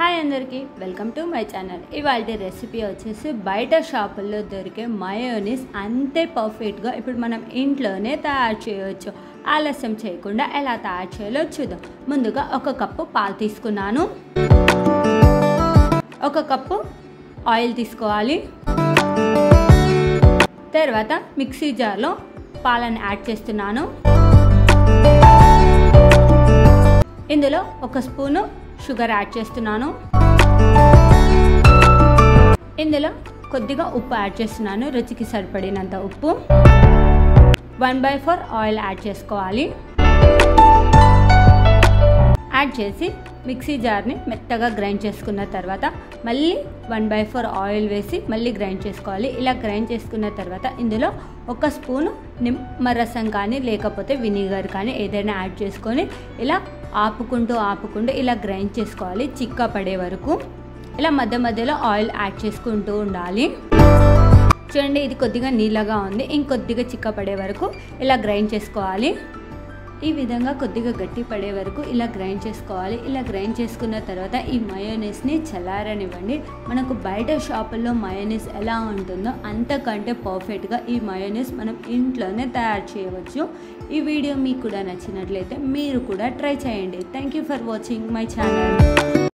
Hi అందరికీ welcome to my channel. ఇవాళ recipe వచ్చేసి బయట షాపుల్లో దొరికే మయోనీస్ అంతే పర్ఫెక్ట్గా ఇప్పుడు మనం ఇంట్లోనే తయారు చేయవచ్చు. ఆలస్యం చేయకుండా ఎలా తయారు చేయాలో చూద్దాం. ముందుగా ఒక కప్పు పాలు తీసుకున్నాను, ఒక కప్పు ఆయిల్ తీసుకోవాలి. తర్వాత మిక్సీ జార్లో పాలను యాడ్ చేస్తున్నాను. ఇందులో ఒక స్పూను షుగర్ యాడ్ చేస్తున్నాను. ఇందులో కొద్దిగా ఉప్పు యాడ్ చేస్తున్నాను, రుచికి సరిపడినంత ఉప్పు. 1/4 ఆయిల్ యాడ్ చేసుకోవాలి. యాడ్ చేసి మిక్సీ జార్ని మెత్తగా గ్రైండ్ చేసుకున్న తర్వాత మళ్ళీ 1/4 ఆయిల్ వేసి మళ్ళీ గ్రైండ్ చేసుకోవాలి. ఇలా గ్రైండ్ చేసుకున్న తర్వాత ఇందులో ఒక స్పూను నిమ్మరసం కానీ లేకపోతే వినిగర్ కానీ ఏదైనా యాడ్ చేసుకొని ఇలా ఆపుకుంటూ ఇలా గ్రైండ్ చేసుకోవాలి చిక్క పడే వరకు. ఇలా మధ్య మధ్యలో ఆయిల్ యాడ్ చేసుకుంటూ ఉండాలి. చూడండి, ఇది కొద్దిగా నీళ్ళగా ఉంది, ఇంకొద్దిగా చిక్క పడే వరకు ఇలా గ్రైండ్ చేసుకోవాలి. ఈ విధంగా కొద్దిగా గట్టి పడే వరకు ఇలా గ్రైండ్ చేసుకోవాలి. ఇలా గ్రైండ్ చేసుకున్న తర్వాత ఈ మయోనీస్ని చల్లారనివ్వండి. మనకు బయట షాపుల్లో మయోనీస్ ఎలా ఉంటుందో అంతకంటే పర్ఫెక్ట్గా ఈ మయోనీస్ మనం ఇంట్లోనే తయారు చేయవచ్చు. ఈ వీడియో మీకు కూడా నచ్చినట్లయితే మీరు కూడా ట్రై చేయండి. Thank you for watching my channel.